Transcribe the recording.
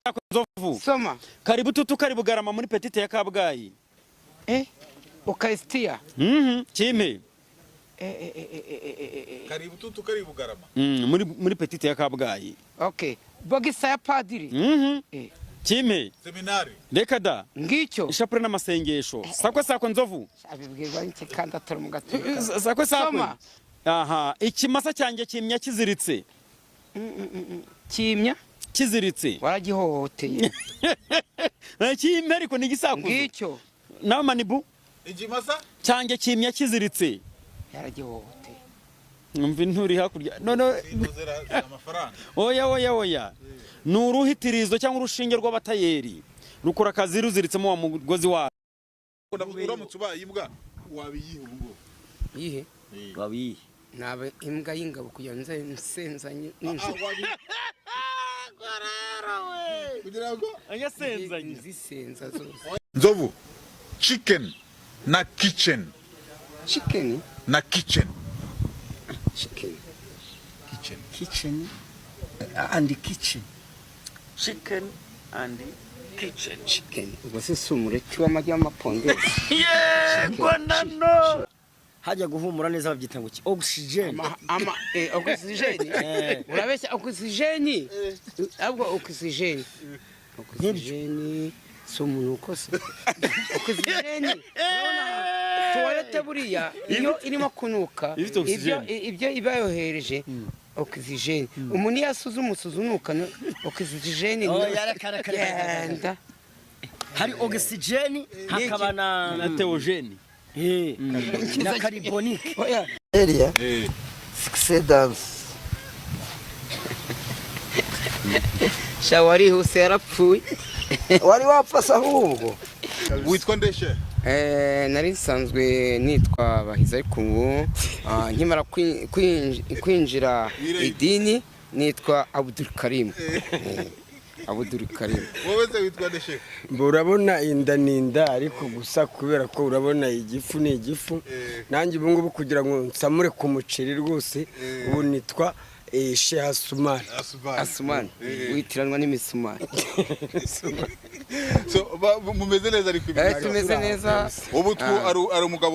Nzovu. Soma. Karibu tutu karibu Garama muri petite ya Kabgayi. Ukaristiya. Kimpe. Karibu tutu karibu Garama. Muri petite ya Kabgayi. Okay. Bogisa ya padiri. Kimpe. Seminari. Reka da. Ngicyo. Ishapure n'amasengesho. Sakwe Nzovu. Abibwirwa n'iki kandi atari mu gatuza. Sakwe. Soma. Aha, ikimasa cyanjye kimya kiziritse. Kimya? Kiziritse. Waragihohoteye. Kimpe ariko ni gisakuzo. Ngicyo. Nawe Manibu. Igimasa? Cyanjye kimya kiziritse. Yaragihohoteye. Numva inturi hakurya. No. Amafaranga. Oya. Ni uruhitirizo cyangwa urushinge rw'abatayeri. Rukora akazi ruziritsemo wa mugozi wa. Uramutse ubaye imbwa wabiyihe ubwo? Yihe? Wabiyihe. Nabe imbwa y'ingabo kugira nze nsenzanye n'injira. Kugira ngo anyasenzanye zisenza zose. Nzovu. Chicken na kitchen. Chicken Na kitchen. Chicken and kitchen. Chicken and kitchen. Chicken. Ubwo se sumureti w'amagi y'amapondezi. Yego nano. Hajya guhumura neza babyita ngo oxygen. Oxygen. Urabeshya oxygen. Ahubwo oxygen. Oxygen sumunuko se. Oxygen. Toilette buriya iyo irimo kunuka ibyo ibayohereje oxygen. Umuntu yasuza umusuzunuka oxygen. Yarakara. Hari oxygen hakaba na teogene. Na carbonique. Area. Succedance. Shawari huse yarapfuye. Wari wapfasa ahubwo. Witwa ndeshe? Nari nsanzwe nitwa Bahiza ariko ubu nkimara kwinjira idini nitwa Abdul Karim. Abdul Karim. Wowe se witwa ndeshe? Urabona inda ariko gusa kubera ko urabona igifu ni igifu. Nanjye ubu ngubu kugira ngo nsamure ku muceri rwose ubu nitwa Sheikh Asumani. Witiranwa n'imisumari. So mumeze neza ariko tumeze neza. Ubu ari umugabo